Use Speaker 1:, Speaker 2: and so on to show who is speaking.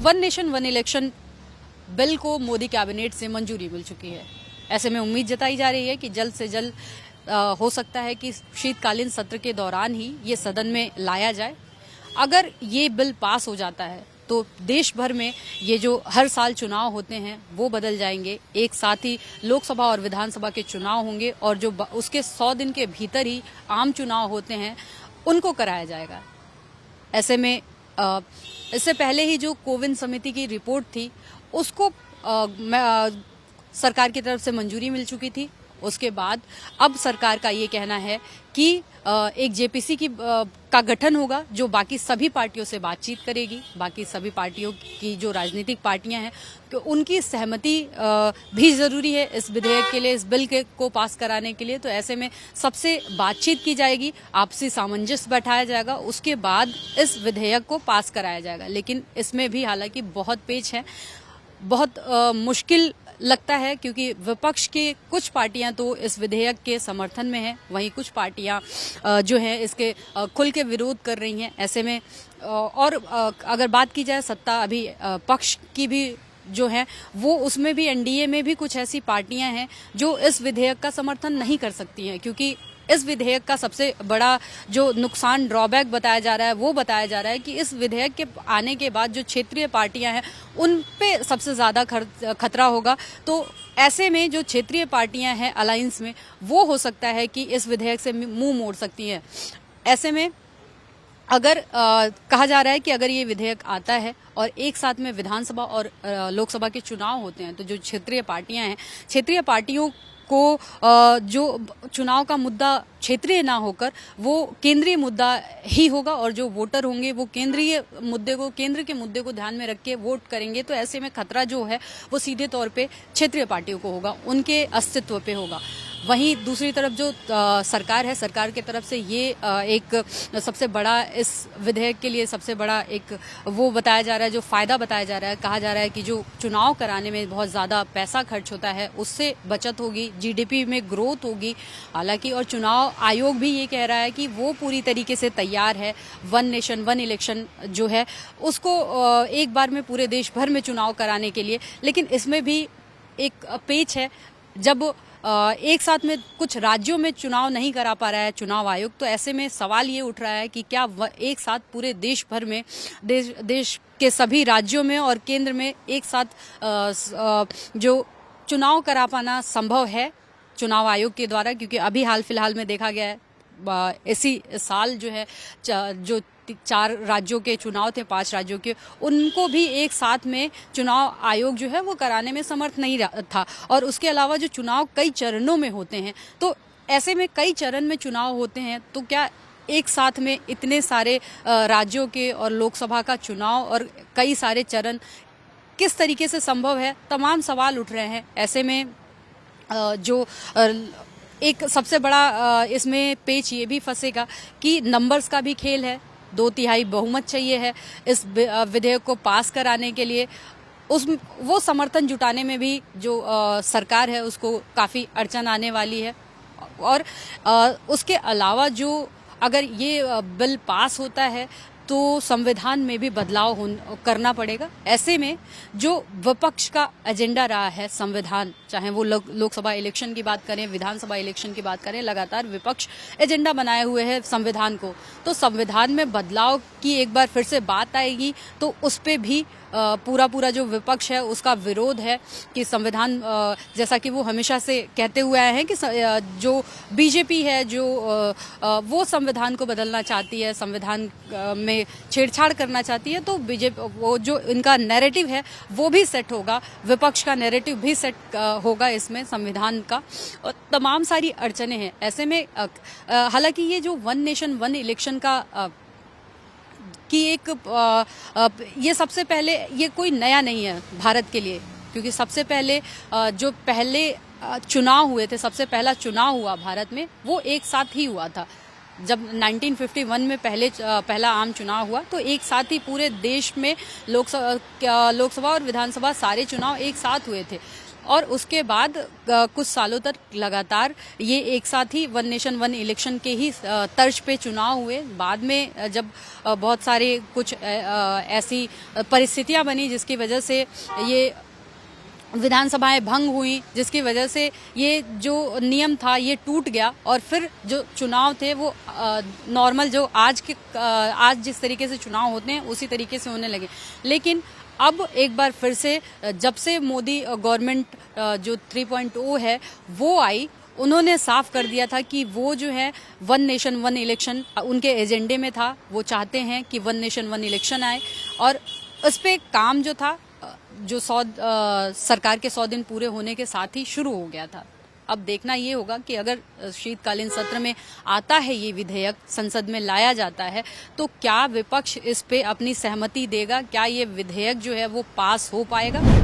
Speaker 1: One nation one election bill को Modi cabinet से मंजूरी मिल चुकी है। ऐसे में उम्मीद जताई जा रही है कि जल्द से जल्द हो सकता है कि शीतकालीन सत्र के दौरान ही ये सदन में लाया जाए। अगर ये बिल पास हो जाता है तो देश भर में ये जो हर साल चुनाव होते हैं वो बदल जाएंगे। एक साथ ही लोकसभा और विधानसभा के चुनाव होंगे और जो उसके 100 दिन के भीतर ही आम चुनाव होते हैं उनको कराया जाएगा। ऐसे में इससे पहले ही जो कोविन समिति की रिपोर्ट थी उसको सरकार की तरफ से मंजूरी मिल चुकी थी। उसके बाद अब सरकार का ये कहना है कि एक जेपीसी का गठन होगा जो बाकी सभी पार्टियों से बातचीत करेगी। बाकी सभी पार्टियों की जो राजनीतिक पार्टियां हैं तो उनकी सहमति भी जरूरी है इस विधेयक के लिए, इस बिल को पास कराने के लिए। तो ऐसे में सबसे बातचीत की जाएगी, आपसी सामंजस्य बैठाया जाएगा, उसके बाद इस विधेयक को पास कराया जाएगा। लेकिन इसमें भी हालांकि बहुत पेच है, बहुत मुश्किल लगता है क्योंकि विपक्ष के कुछ पार्टियां तो इस विधेयक के समर्थन में हैं, वहीं कुछ पार्टियां जो हैं इसके खुल के विरोध कर रही हैं। ऐसे में और अगर बात की जाए सत्ता अभी पक्ष की भी जो है वो उसमें भी एनडीए में भी कुछ ऐसी पार्टियां हैं जो इस विधेयक का समर्थन नहीं कर सकती हैं, क्योंकि इस विधेयक का सबसे बड़ा जो नुकसान ड्रॉबैक बताया जा रहा है वो बताया जा रहा है कि इस विधेयक के आने के बाद जो क्षेत्रीय पार्टियां हैं उन पे सबसे ज़्यादा खतरा होगा। तो ऐसे में जो क्षेत्रीय पार्टियां हैं अलायंस में वो हो सकता है कि इस विधेयक से मुंह मोड़ सकती हैं। ऐसे में अगर कहा जा रहा है कि अगर ये विधेयक आता है और एक साथ में विधानसभा और लोकसभा के चुनाव होते हैं तो जो क्षेत्रीय पार्टियां हैं, क्षेत्रीय पार्टियों को जो चुनाव का मुद्दा क्षेत्रीय ना होकर वो केंद्रीय मुद्दा ही होगा और जो वोटर होंगे वो केंद्र के मुद्दे को ध्यान में रख के वोट करेंगे। तो ऐसे में खतरा जो है वो सीधे तौर पे क्षेत्रीय पार्टियों को होगा, उनके अस्तित्व पे होगा। वहीं दूसरी तरफ जो सरकार है, सरकार की तरफ से ये एक सबसे बड़ा इस विधेयक के लिए सबसे बड़ा एक वो बताया जा रहा है, जो फायदा बताया जा रहा है, कहा जा रहा है कि जो चुनाव कराने में बहुत ज़्यादा पैसा खर्च होता है उससे बचत होगी, जीडीपी में ग्रोथ होगी। हालांकि और चुनाव आयोग भी ये कह रहा है कि वो पूरी तरीके से तैयार है वन नेशन वन इलेक्शन जो है उसको एक बार में पूरे देश भर में चुनाव कराने के लिए। लेकिन इसमें भी एक पेच है, जब एक साथ में कुछ राज्यों में चुनाव नहीं करा पा रहा है चुनाव आयोग, तो ऐसे में सवाल ये उठ रहा है कि क्या एक साथ पूरे देश भर में देश के सभी राज्यों में और केंद्र में एक साथ जो चुनाव करा पाना संभव है चुनाव आयोग के द्वारा। क्योंकि अभी हाल फिलहाल में देखा गया है इसी साल जो है जो 4 राज्यों के चुनाव थे, 5 राज्यों के, उनको भी एक साथ में चुनाव आयोग जो है वो कराने में समर्थ नहीं था। और उसके अलावा जो चुनाव कई चरणों में होते हैं, तो ऐसे में कई चरण में चुनाव होते हैं तो क्या एक साथ में इतने सारे राज्यों के और लोकसभा का चुनाव और कई सारे चरण किस तरीके से संभव है, तमाम सवाल उठ रहे हैं। ऐसे में जो एक सबसे बड़ा इसमें पेच ये भी फंसेगा कि नंबर्स का भी खेल है, 2/3 बहुमत चाहिए है इस विधेयक को पास कराने के लिए। वो समर्थन जुटाने में भी जो सरकार है उसको काफ़ी अड़चन आने वाली है। और उसके अलावा जो अगर ये बिल पास होता है तो संविधान में भी बदलाव करना पड़ेगा। ऐसे में जो विपक्ष का एजेंडा रहा है संविधान, चाहे वो लोकसभा इलेक्शन की बात करें, विधानसभा इलेक्शन की बात करें, लगातार विपक्ष एजेंडा बनाए हुए है संविधान को। तो संविधान में बदलाव की एक बार फिर से बात आएगी तो उस पे भी पूरा जो विपक्ष है उसका विरोध है कि संविधान, जैसा कि वो हमेशा से कहते हुए आए हैं कि जो बीजेपी है जो वो संविधान को बदलना चाहती है, संविधान में छेड़छाड़ करना चाहती है, तो बीजेपी वो जो इनका नैरेटिव है वो भी सेट होगा, विपक्ष का नैरेटिव भी सेट होगा इसमें संविधान का, और तमाम सारी अड़चने हैं। ऐसे में हालांकि ये जो वन नेशन वन इलेक्शन का कि एक ये सबसे पहले ये कोई नया नहीं है भारत के लिए, क्योंकि सबसे पहले जो पहले चुनाव हुए थे, सबसे पहला चुनाव हुआ भारत में वो एक साथ ही हुआ था। जब 1951 में पहला आम चुनाव हुआ तो एक साथ ही पूरे देश में लोकसभा और विधानसभा सारे चुनाव एक साथ हुए थे। और उसके बाद कुछ सालों तक लगातार ये एक साथ ही वन नेशन वन इलेक्शन के ही तर्ज पे चुनाव हुए। बाद में जब बहुत सारे कुछ ऐसी परिस्थितियां बनी जिसकी वजह से ये विधानसभाएं भंग हुई, जिसकी वजह से ये जो नियम था ये टूट गया और फिर जो चुनाव थे वो नॉर्मल जो आज जिस तरीके से चुनाव होते हैं उसी तरीके से होने लगे। लेकिन अब एक बार फिर से जब से मोदी गवर्नमेंट जो 3.0 है वो आई, उन्होंने साफ कर दिया था कि वो जो है वन नेशन वन इलेक्शन उनके एजेंडे में था। वो चाहते हैं कि वन नेशन वन इलेक्शन आए और उस पे काम जो था जो सरकार के 100 दिन पूरे होने के साथ ही शुरू हो गया था। अब देखना ये होगा कि अगर शीतकालीन सत्र में आता है ये विधेयक, संसद में लाया जाता है, तो क्या विपक्ष इस पे अपनी सहमति देगा? क्या ये विधेयक जो है वो पास हो पाएगा?